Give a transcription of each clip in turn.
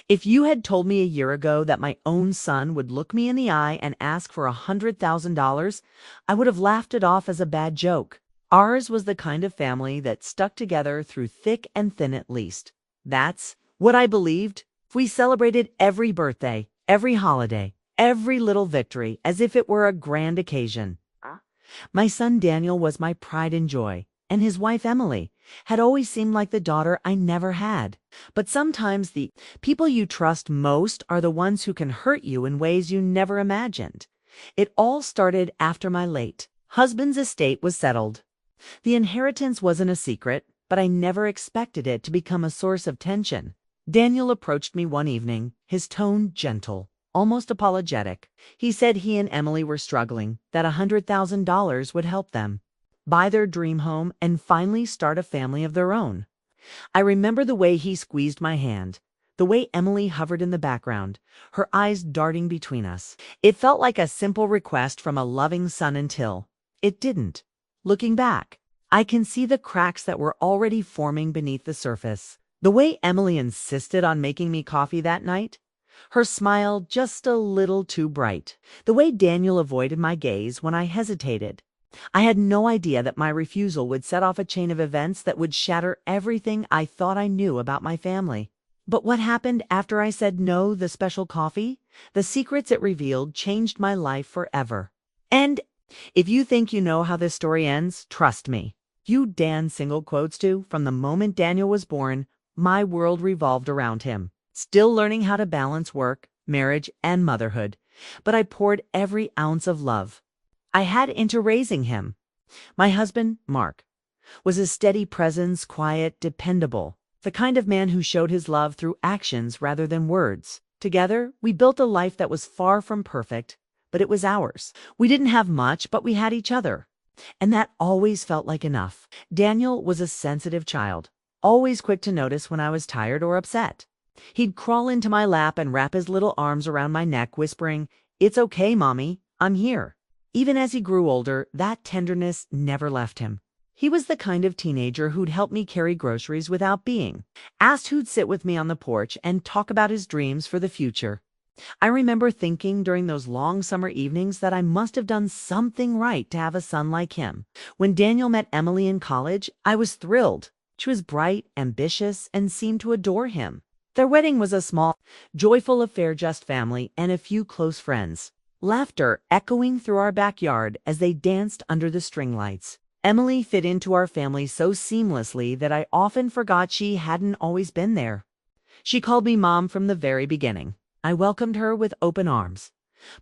If you had told me a year ago that my own son would look me in the eye and ask for $100,000, I would have laughed it off as a bad joke. Ours was the kind of family that stuck together through thick and thin at least. That's what I believed. We celebrated every birthday, every holiday, every little victory as if it were a grand occasion. My son Daniel was my pride and joy, and his wife Emily had always seemed like the daughter I never had. But sometimes the people you trust most are the ones who can hurt you in ways you never imagined. It all started after my late husband's estate was settled. The inheritance wasn't a secret, but I never expected it to become a source of tension. Daniel approached me one evening, his tone gentle, almost apologetic. He said he and Emily were struggling, that $100,000 would help them buy their dream home and finally start a family of their own. I remember the way he squeezed my hand, the way Emily hovered in the background, her eyes darting between us. It felt like a simple request from a loving son until it didn't. Looking back, I can see the cracks that were already forming beneath the surface. The way Emily insisted on making me coffee that night, her smile just a little too bright. The way Daniel avoided my gaze when I hesitated. I had no idea that my refusal would set off a chain of events that would shatter everything I thought I knew about my family. But what happened after I said no, the special coffee, the secrets it revealed changed my life forever. And if you think you know how this story ends, trust me. You Dan single quotes to, from the moment Daniel was born, my world revolved around him. Still learning how to balance work, marriage, and motherhood, but I poured every ounce of love I had into raising him. My husband, Mark, was a steady presence, quiet, dependable, the kind of man who showed his love through actions rather than words. Together, we built a life that was far from perfect, but it was ours. We didn't have much, but we had each other, and that always felt like enough. Daniel was a sensitive child, always quick to notice when I was tired or upset. He'd crawl into my lap and wrap his little arms around my neck, whispering, "It's okay, Mommy, I'm here." Even as he grew older, that tenderness never left him. He was the kind of teenager who'd help me carry groceries without being asked, who'd sit with me on the porch and talk about his dreams for the future. I remember thinking during those long summer evenings that I must have done something right to have a son like him. When Daniel met Emily in college, I was thrilled. She was bright, ambitious, and seemed to adore him. Their wedding was a small, joyful affair, just family and a few close friends. Laughter echoing through our backyard as they danced under the string lights. Emily fit into our family so seamlessly that I often forgot she hadn't always been there. She called me Mom from the very beginning. I welcomed her with open arms.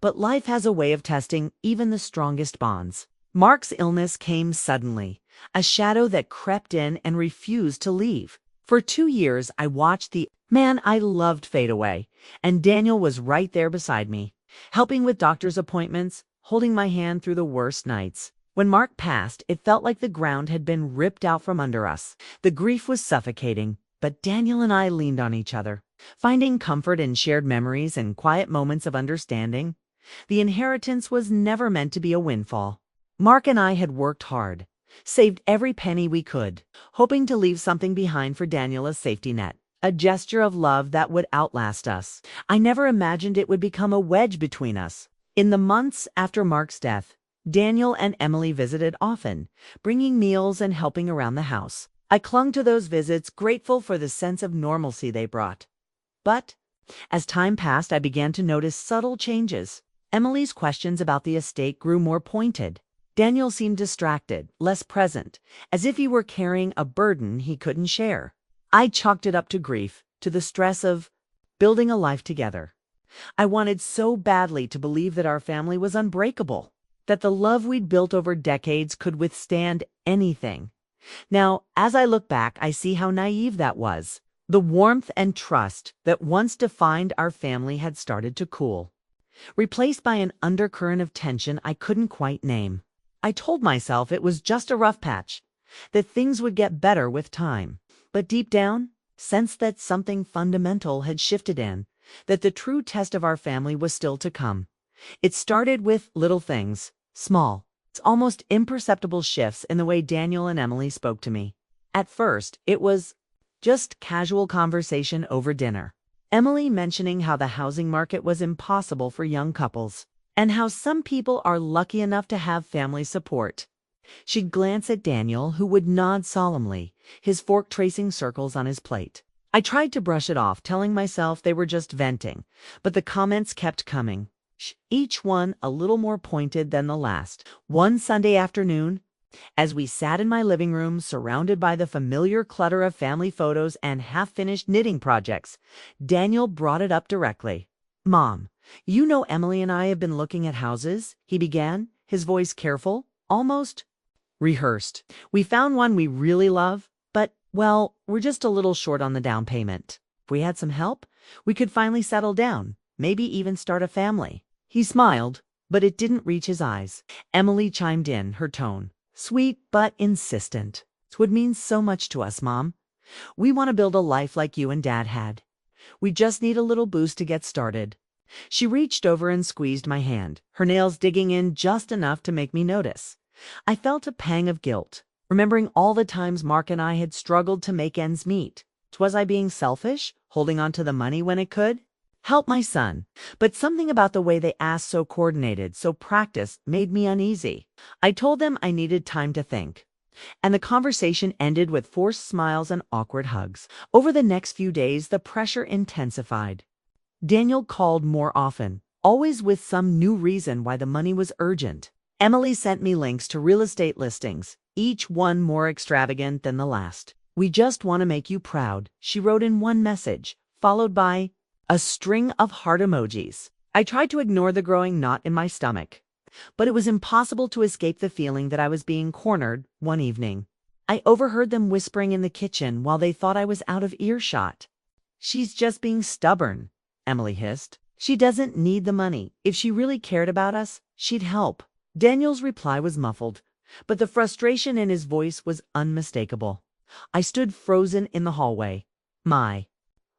But life has a way of testing even the strongest bonds. Mark's illness came suddenly, a shadow that crept in and refused to leave. For 2 years, I watched the man I loved fade away, and Daniel was right there beside me, helping with doctor's appointments, holding my hand through the worst nights. When Mark passed, it felt like the ground had been ripped out from under us. The grief was suffocating, but Daniel and I leaned on each other, finding comfort in shared memories and quiet moments of understanding. The inheritance was never meant to be a windfall. Mark and I had worked hard, saved every penny we could, hoping to leave something behind for Daniel, a safety net, a gesture of love that would outlast us. I never imagined it would become a wedge between us. In the months after Mark's death, Daniel and Emily visited often, bringing meals and helping around the house. I clung to those visits, grateful for the sense of normalcy they brought. But as time passed, I began to notice subtle changes. Emily's questions about the estate grew more pointed. Daniel seemed distracted, less present, as if he were carrying a burden he couldn't share. I chalked it up to grief, to the stress of building a life together. I wanted so badly to believe that our family was unbreakable, that the love we'd built over decades could withstand anything. Now, as I look back, I see how naive that was. The warmth and trust that once defined our family had started to cool, replaced by an undercurrent of tension I couldn't quite name. I told myself it was just a rough patch, that things would get better with time. But deep down, sensed that something fundamental had shifted in, that the true test of our family was still to come. It started with little things, small, almost imperceptible shifts in the way Daniel and Emily spoke to me. At first, it was just casual conversation over dinner. Emily mentioning how the housing market was impossible for young couples, and how some people are lucky enough to have family support. She'd glance at Daniel, who would nod solemnly, his fork tracing circles on his plate. I tried to brush it off, telling myself they were just venting, but the comments kept coming, each one a little more pointed than the last. One Sunday afternoon, as we sat in my living room surrounded by the familiar clutter of family photos and half-finished knitting projects, Daniel brought it up directly. "Mom, you know Emily and I have been looking at houses," he began, his voice careful, almost rehearsed. "We found one we really love, but, well, we're just a little short on the down payment. If we had some help, we could finally settle down, maybe even start a family." He smiled, but it didn't reach his eyes. Emily chimed in, her tone sweet but insistent. "It would mean so much to us, Mom. We want to build a life like you and Dad had. We just need a little boost to get started." She reached over and squeezed my hand, her nails digging in just enough to make me notice. I felt a pang of guilt, remembering all the times Mark and I had struggled to make ends meet. Was I being selfish, holding on to the money when it could help my son? But something about the way they asked, so coordinated, so practiced, made me uneasy. I told them I needed time to think, and the conversation ended with forced smiles and awkward hugs. Over the next few days, the pressure intensified. Daniel called more often, always with some new reason why the money was urgent. Emily sent me links to real estate listings, each one more extravagant than the last. "We just want to make you proud," she wrote in one message, followed by a string of heart emojis. I tried to ignore the growing knot in my stomach, but it was impossible to escape the feeling that I was being cornered. One evening, I overheard them whispering in the kitchen while they thought I was out of earshot. "She's just being stubborn," Emily hissed. "She doesn't need the money. If she really cared about us, she'd help." Daniel's reply was muffled, but the frustration in his voice was unmistakable. I stood frozen in the hallway, my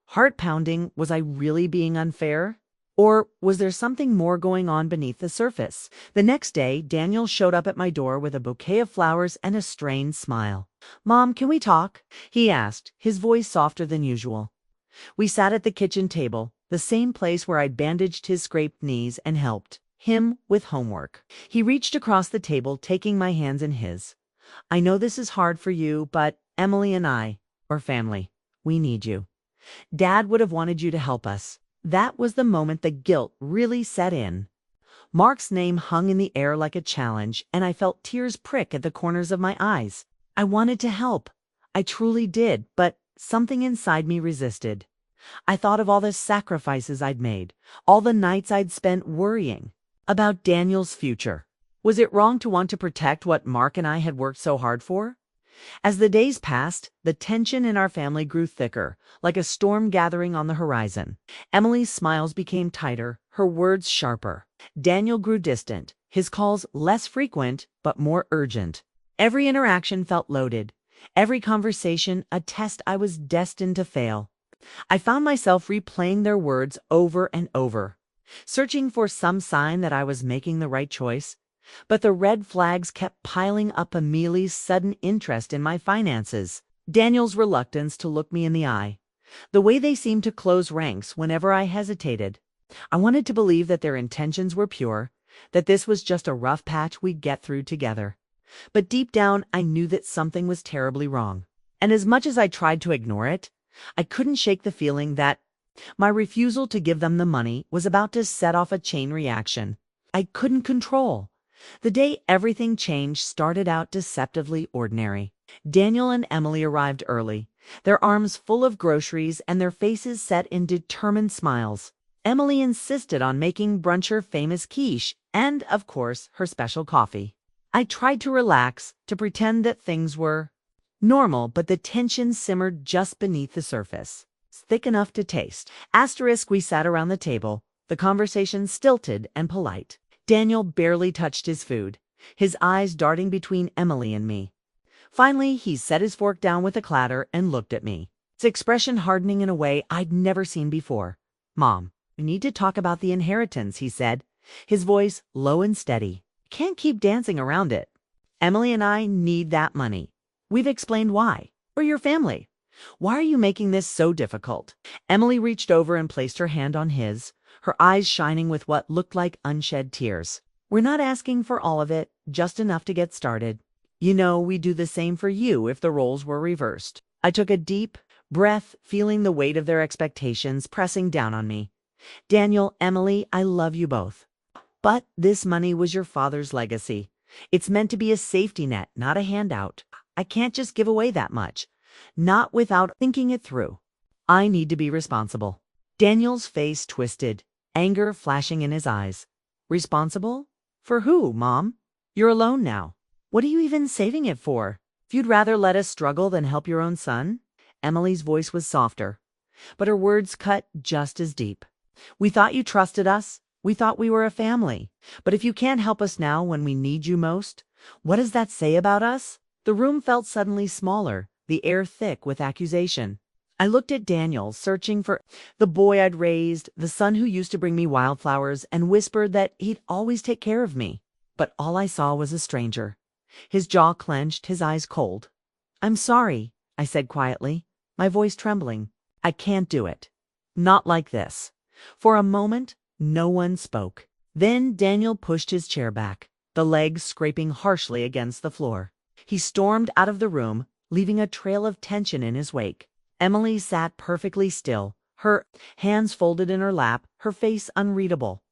heart pounding. Was I really being unfair? Or was there something more going on beneath the surface? The next day, Daniel showed up at my door with a bouquet of flowers and a strained smile. "Mom, can we talk?" he asked, his voice softer than usual. We sat at the kitchen table, the same place where I'd bandaged his scraped knees and helped him with homework. He reached across the table, taking my hands in his. "I know this is hard for you, but Emily and I, or family, we need you. Dad would have wanted you to help us." That was the moment the guilt really set in. Mark's name hung in the air like a challenge, and I felt tears prick at the corners of my eyes. I wanted to help. I truly did, but something inside me resisted. I thought of all the sacrifices I'd made, all the nights I'd spent worrying about Daniel's future. Was it wrong to want to protect what Mark and I had worked so hard for? As the days passed, the tension in our family grew thicker, like a storm gathering on the horizon. Emily's smiles became tighter, her words sharper. Daniel grew distant, his calls less frequent but more urgent. Every interaction felt loaded, every conversation a test I was destined to fail. I found myself replaying their words over and over, searching for some sign that I was making the right choice. But the red flags kept piling up. Emily's sudden interest in my finances, Daniel's reluctance to look me in the eye, the way they seemed to close ranks whenever I hesitated. I wanted to believe that their intentions were pure, that this was just a rough patch we'd get through together. But deep down, I knew that something was terribly wrong. And as much as I tried to ignore it, I couldn't shake the feeling that my refusal to give them the money was about to set off a chain reaction I couldn't control. The day everything changed started out deceptively ordinary. Daniel and Emily arrived early, their arms full of groceries and their faces set in determined smiles. Emily insisted on making brunch her famous quiche and, of course, her special coffee. I tried to relax, to pretend that things were normal, but the tension simmered just beneath the surface, thick enough to taste. We sat around the table, the conversation stilted and polite. Daniel barely touched his food, his eyes darting between Emily and me. Finally, he set his fork down with a clatter and looked at me, his expression hardening in a way I'd never seen before. "Mom, we need to talk about the inheritance," he said, his voice low and steady. "Can't keep dancing around it. Emily and I need that money. We've explained why. Or your family. Why are you making this so difficult? Emily reached over and placed her hand on his, her eyes shining with what looked like unshed tears. We're not asking for all of it, just enough to get started. You know, we'd do the same for you if the roles were reversed. I took a deep breath, feeling the weight of their expectations pressing down on me. Daniel, Emily, I love you both. But this money was your father's legacy. It's meant to be a safety net, not a handout. I can't just give away that much. Not without thinking it through. I need to be responsible. Daniel's face twisted, anger flashing in his eyes. Responsible? For who, Mom? You're alone now. What are you even saving it for? If you'd rather let us struggle than help your own son? Emily's voice was softer, but her words cut just as deep. We thought you trusted us. We thought we were a family. But if you can't help us now when we need you most, what does that say about us? The room felt suddenly smaller, the air thick with accusation. I looked at Daniel, searching for the boy I'd raised, the son who used to bring me wildflowers, and whispered that he'd always take care of me. But all I saw was a stranger. His jaw clenched, his eyes cold. I'm sorry, I said quietly, my voice trembling. I can't do it. Not like this. For a moment, no one spoke. Then Daniel pushed his chair back, the legs scraping harshly against the floor. He stormed out of the room, leaving a trail of tension in his wake. Emily sat perfectly still, her hands folded in her lap, her face unreadable.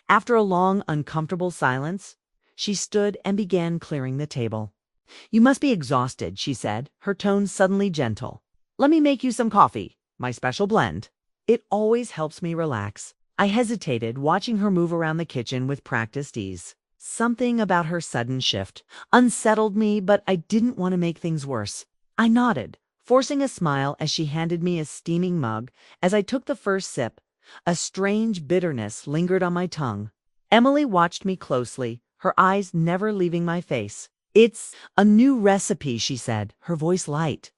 After a long, uncomfortable silence, she stood and began clearing the table. You must be exhausted, she said, her tone suddenly gentle. Let me make you some coffee, my special blend. It always helps me relax. I hesitated, watching her move around the kitchen with practiced ease. Something about her sudden shift unsettled me, but I didn't want to make things worse. I nodded, forcing a smile as she handed me a steaming mug. As I took the first sip, a strange bitterness lingered on my tongue. Emily watched me closely, her eyes never leaving my face. It's a new recipe, she said, her voice light.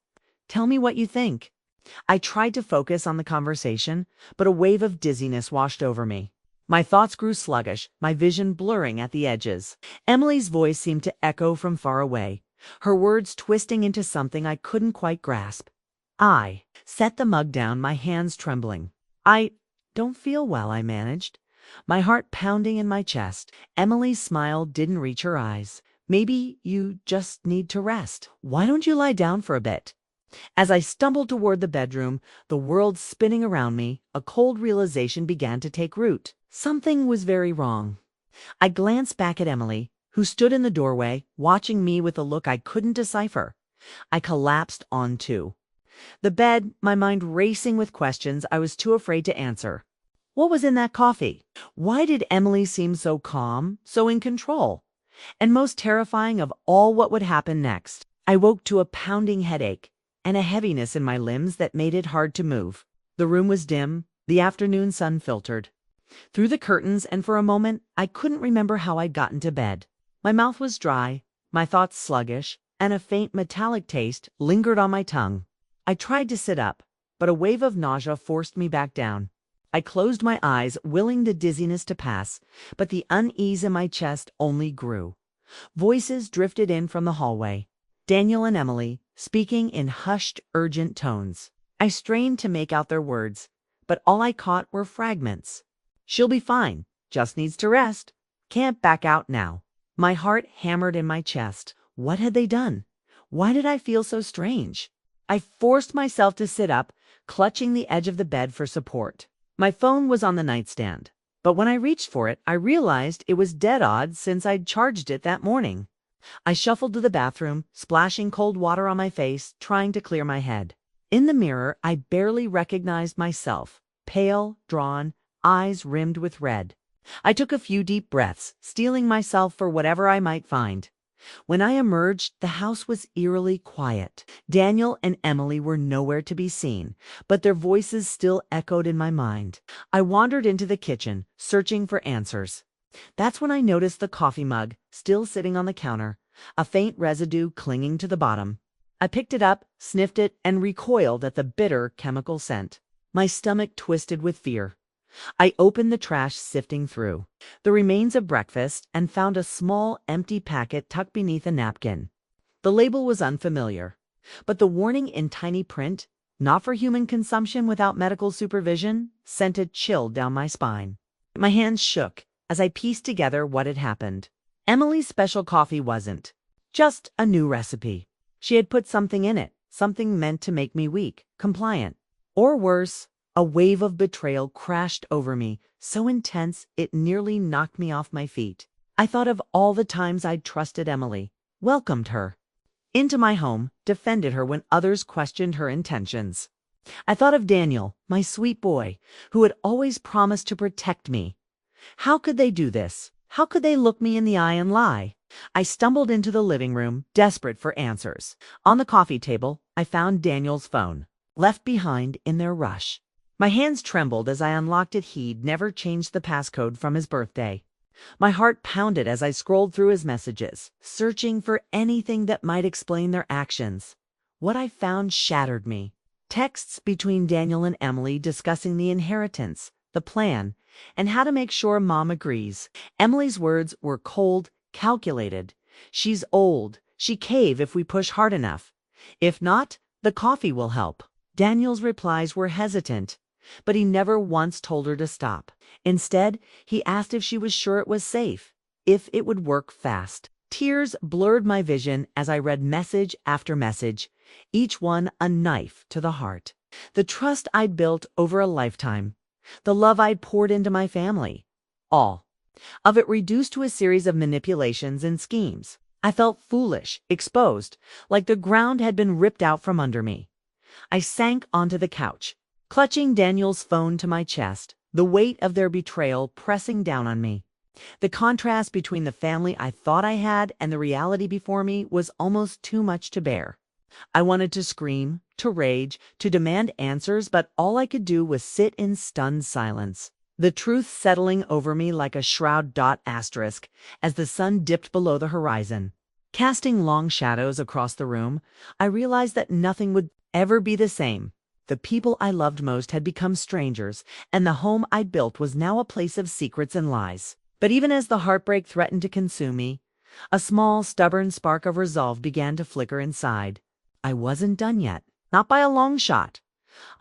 Tell me what you think. I tried to focus on the conversation, but a wave of dizziness washed over me. My thoughts grew sluggish, my vision blurring at the edges. Emily's voice seemed to echo from far away, her words twisting into something I couldn't quite grasp. I set the mug down, my hands trembling. I don't feel well, I managed, my heart pounding in my chest. Emily's smile didn't reach her eyes. Maybe you just need to rest. Why don't you lie down for a bit? As I stumbled toward the bedroom, the world spinning around me, a cold realization began to take root. Something was very wrong. I glanced back at Emily, who stood in the doorway, watching me with a look I couldn't decipher. I collapsed onto the bed, my mind racing with questions I was too afraid to answer. What was in that coffee? Why did Emily seem so calm, so in control? And most terrifying of all, what would happen next? I woke to a pounding headache and a heaviness in my limbs that made it hard to move. The room was dim, the afternoon sun filtered through the curtains, and for a moment I couldn't remember how I'd gotten to bed. My mouth was dry, my thoughts sluggish, and a faint metallic taste lingered on my tongue. I tried to sit up, but a wave of nausea forced me back down. I closed my eyes, willing the dizziness to pass, but the unease in my chest only grew. Voices drifted in from the hallway. Daniel and Emily, speaking in hushed, urgent tones. I strained to make out their words, but all I caught were fragments. She'll be fine, just needs to rest. Can't back out now. My heart hammered in my chest. What had they done? Why did I feel so strange? I forced myself to sit up, clutching the edge of the bed for support. My phone was on the nightstand, but when I reached for it, I realized it was dead odd since I'd charged it that morning. I shuffled to the bathroom, splashing cold water on my face, trying to clear my head. In the mirror, I barely recognized myself, pale, drawn, eyes rimmed with red. I took a few deep breaths, steeling myself for whatever I might find. When I emerged, the house was eerily quiet. Daniel and Emily were nowhere to be seen, but their voices still echoed in my mind. I wandered into the kitchen, searching for answers. That's when I noticed the coffee mug, still sitting on the counter, a faint residue clinging to the bottom. I picked it up, sniffed it, and recoiled at the bitter chemical scent. My stomach twisted with fear. I opened the trash, sifting through the remains of breakfast, and found a small, empty packet tucked beneath a napkin. The label was unfamiliar. But the warning in tiny print, "Not for human consumption without medical supervision," sent a chill down my spine. My hands shook as I pieced together what had happened. Emily's special coffee wasn't just a new recipe. She had put something in it, something meant to make me weak, compliant. Or worse, a wave of betrayal crashed over me, so intense it nearly knocked me off my feet. I thought of all the times I'd trusted Emily, welcomed her into my home, defended her when others questioned her intentions. I thought of Daniel, my sweet boy, who had always promised to protect me. How could they do this? How could they look me in the eye and lie? I stumbled into the living room, desperate for answers. On the coffee table, I found Daniel's phone, left behind in their rush. My hands trembled as I unlocked it. He'd never changed the passcode from his birthday. My heart pounded as I scrolled through his messages, searching for anything that might explain their actions. What I found shattered me. Texts between Daniel and Emily discussing the inheritance, the plan, and how to make sure Mom agrees. Emily's words were cold, calculated. "She's old. She cave if we push hard enough. If not, the coffee will help." Daniel's replies were hesitant, but he never once told her to stop. Instead, he asked if she was sure it was safe, if it would work fast. Tears blurred my vision as I read message after message, each one a knife to the heart. The trust I'd built over a lifetime, the love I'd poured into my family, all of it reduced to a series of manipulations and schemes. I felt foolish, exposed, like the ground had been ripped out from under me. I sank onto the couch, clutching Daniel's phone to my chest, the weight of their betrayal pressing down on me. The contrast between the family I thought I had and the reality before me was almost too much to bear. I wanted to scream, to rage, to demand answers, but all I could do was sit in stunned silence, the truth settling over me like a shroud. Asterisk as the sun dipped below the horizon, casting long shadows across the room, I realized that nothing would ever be the same. The people I loved most had become strangers, and the home I'd built was now a place of secrets and lies. But even as the heartbreak threatened to consume me, a small, stubborn spark of resolve began to flicker inside. I wasn't done yet, not by a long shot.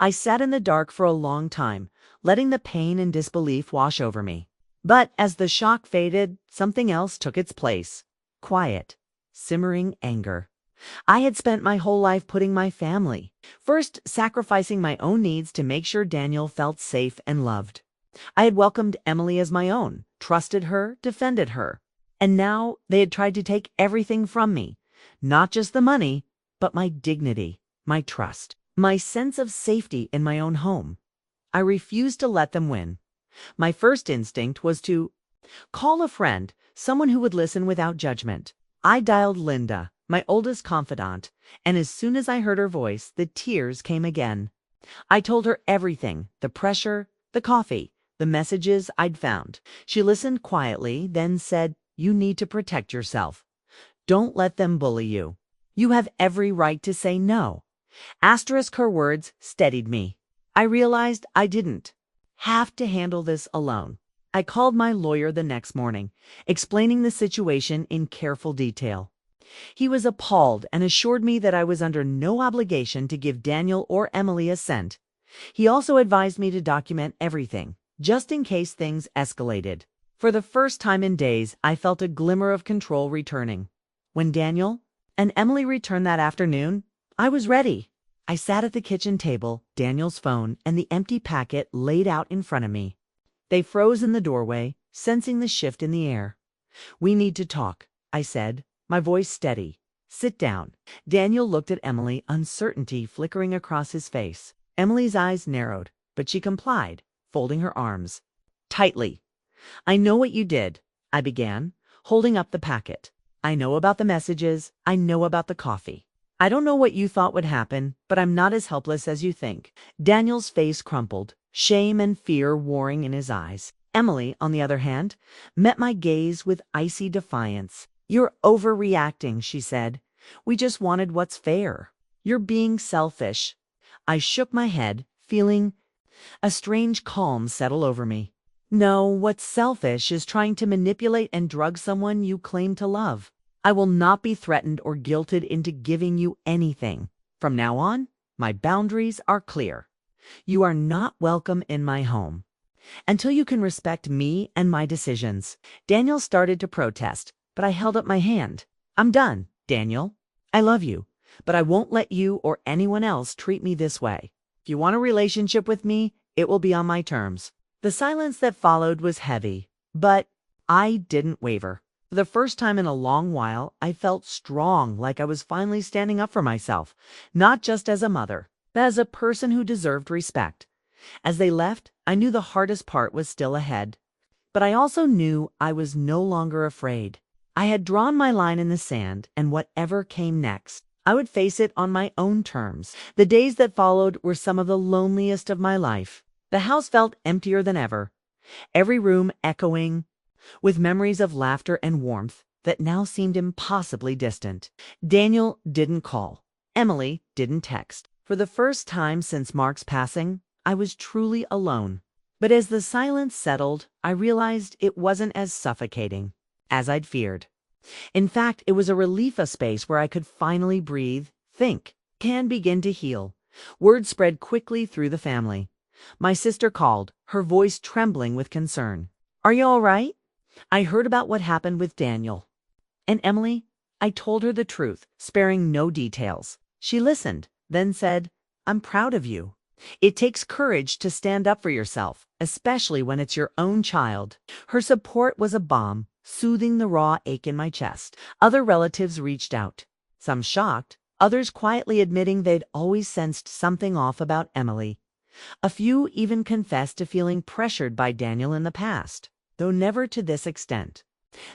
I sat in the dark for a long time, letting the pain and disbelief wash over me. But as the shock faded, something else took its place. Quiet, simmering anger. I had spent my whole life putting my family first, sacrificing my own needs to make sure Daniel felt safe and loved. I had welcomed Emily as my own, trusted her, defended her. And now they had tried to take everything from me, not just the money, but my dignity, my trust, my sense of safety in my own home. I refused to let them win. My first instinct was to call a friend, someone who would listen without judgment. I dialed Linda, my oldest confidant, and as soon as I heard her voice, the tears came again. I told her everything, the pressure, the coffee, the messages I'd found. She listened quietly, then said, "You need to protect yourself. Don't let them bully you. You have every right to say no." Asterisk her words steadied me. I realized I didn't have to handle this alone. I called my lawyer the next morning, explaining the situation in careful detail. He was appalled and assured me that I was under no obligation to give Daniel or Emily a cent. He also advised me to document everything, just in case things escalated. For the first time in days, I felt a glimmer of control returning. When Daniel and Emily returned that afternoon, I was ready. I sat at the kitchen table, Daniel's phone and the empty packet laid out in front of me. They froze in the doorway, sensing the shift in the air. "We need to talk," I said, my voice steady. "Sit down." Daniel looked at Emily, uncertainty flickering across his face. Emily's eyes narrowed, but she complied, folding her arms tightly. "I know what you did," I began, holding up the packet. "I know about the messages. I know about the coffee. I don't know what you thought would happen, but I'm not as helpless as you think." Daniel's face crumpled, shame and fear warring in his eyes. Emily, on the other hand, met my gaze with icy defiance. "You're overreacting," she said. "We just wanted what's fair. You're being selfish." I shook my head, feeling a strange calm settle over me. "No, what's selfish is trying to manipulate and drug someone you claim to love. I will not be threatened or guilted into giving you anything." From now on, my boundaries are clear. You are not welcome in my home until you can respect me and my decisions." Daniel started to protest, but I held up my hand. "I'm done, Daniel. I love you, but I won't let you or anyone else treat me this way. If you want a relationship with me, it will be on my terms." The silence that followed was heavy, but I didn't waver. For the first time in a long while, I felt strong, like I was finally standing up for myself, not just as a mother, but as a person who deserved respect. As they left, I knew the hardest part was still ahead, but I also knew I was no longer afraid. I had drawn my line in the sand, and whatever came next, I would face it on my own terms. The days that followed were some of the loneliest of my life. The house felt emptier than ever, every room echoing with memories of laughter and warmth that now seemed impossibly distant. Daniel didn't call. Emily didn't text. For the first time since Mark's passing, I was truly alone. But as the silence settled, I realized it wasn't as suffocating as I'd feared. In fact, it was a relief, a space where I could finally breathe, think, and begin to heal. Word spread quickly through the family. My sister called, her voice trembling with concern. "Are you all right? I heard about what happened with Daniel." And Emily, I told her the truth, sparing no details. She listened, then said, "I'm proud of you. It takes courage to stand up for yourself, especially when it's your own child." Her support was a balm, soothing the raw ache in my chest. Other relatives reached out, some shocked, others quietly admitting they'd always sensed something off about Emily. A few even confessed to feeling pressured by Daniel in the past, though never to this extent.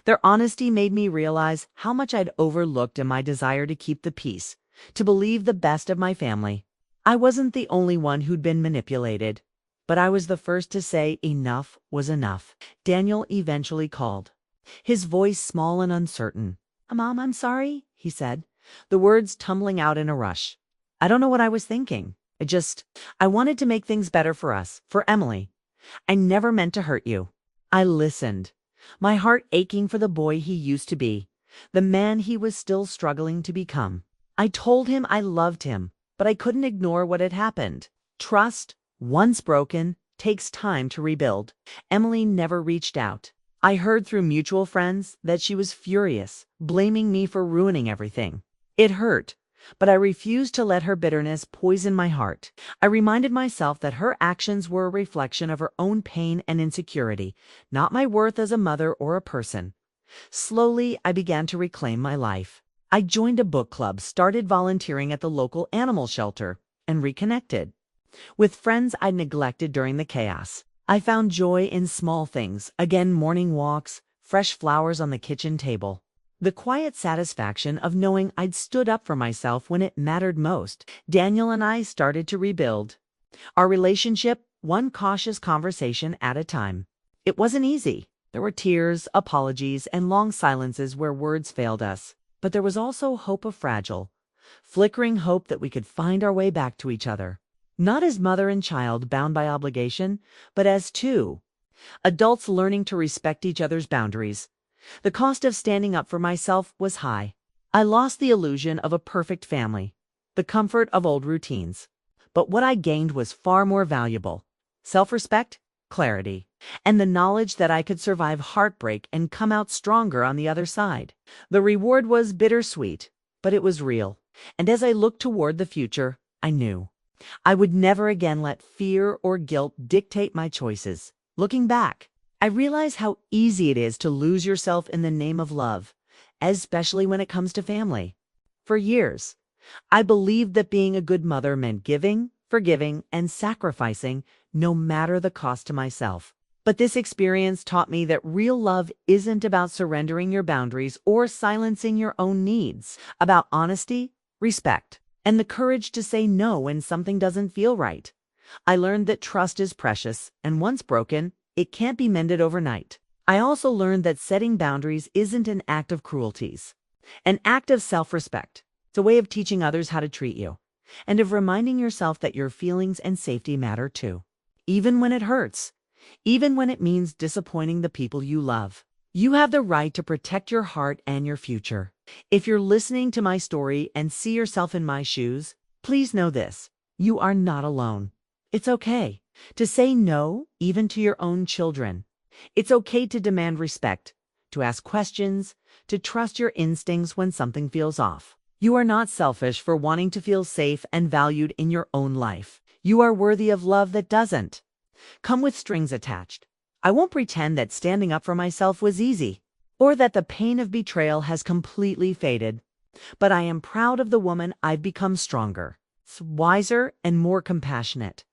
Their honesty made me realize how much I'd overlooked in my desire to keep the peace, to believe the best of my family. I wasn't the only one who'd been manipulated, but I was the first to say enough was enough. Daniel eventually called, his voice small and uncertain. "Mom, I'm sorry," he said, the words tumbling out in a rush. I don't know what I was thinking. I wanted to make things better for us, for Emily. I never meant to hurt you. I listened, my heart aching for the boy he used to be, the man he was still struggling to become. I told him I loved him, but I couldn't ignore what had happened. Trust, once broken, takes time to rebuild. Emily never reached out. I heard through mutual friends that she was furious, blaming me for ruining everything. It hurt, but I refused to let her bitterness poison my heart. I reminded myself that her actions were a reflection of her own pain and insecurity, not my worth as a mother or a person. Slowly, I began to reclaim my life. I joined a book club, started volunteering at the local animal shelter, and reconnected with friends I'd neglected during the chaos. I found joy in small things, again morning walks, fresh flowers on the kitchen table. The quiet satisfaction of knowing I'd stood up for myself when it mattered most. Daniel and I started to rebuild our relationship, one cautious conversation at a time. It wasn't easy. There were tears, apologies, and long silences where words failed us. But there was also hope of fragile, flickering hope that we could find our way back to each other. Not as mother and child bound by obligation, but as two adults learning to respect each other's boundaries. The cost of standing up for myself was high. I lost the illusion of a perfect family, the comfort of old routines. But what I gained was far more valuable: self-respect, clarity, and the knowledge that I could survive heartbreak and come out stronger on the other side. The reward was bittersweet, but it was real. And as I looked toward the future, I knew I would never again let fear or guilt dictate my choices. Looking back, I realize how easy it is to lose yourself in the name of love, especially when it comes to family. For years, I believed that being a good mother meant giving, forgiving, and sacrificing, no matter the cost to myself. But this experience taught me that real love isn't about surrendering your boundaries or silencing your own needs. About honesty, respect, and the courage to say no when something doesn't feel right. I learned that trust is precious, and once broken, it can't be mended overnight. I also learned that setting boundaries isn't an act of cruelties, an act of self-respect. It's a way of teaching others how to treat you, and of reminding yourself that your feelings and safety matter too. Even when it hurts, even when it means disappointing the people you love. You have the right to protect your heart and your future. If you're listening to my story and see yourself in my shoes, Please know this: you are not alone. It's okay to say no, even to your own children. It's okay to demand respect, to ask questions, to trust your instincts when something feels off. You are not selfish for wanting to feel safe and valued in your own life. You are worthy of love that doesn't come with strings attached. I won't pretend that standing up for myself was easy, or that the pain of betrayal has completely faded. But I am proud of the woman I've become: stronger, wiser, and more compassionate.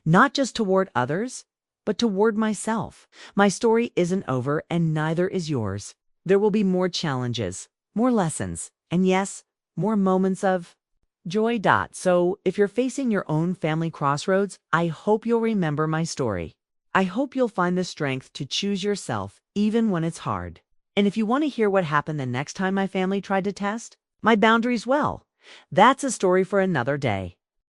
Not just toward others, but toward myself. My story isn't over, and neither is yours. There will be more challenges, more lessons, and yes, more moments of joy. So, if you're facing your own family crossroads, I hope you'll remember my story. I hope you'll find the strength to choose yourself even when it's hard. And if you want to hear what happened the next time my family tried to test my boundaries, well, that's a story for another day.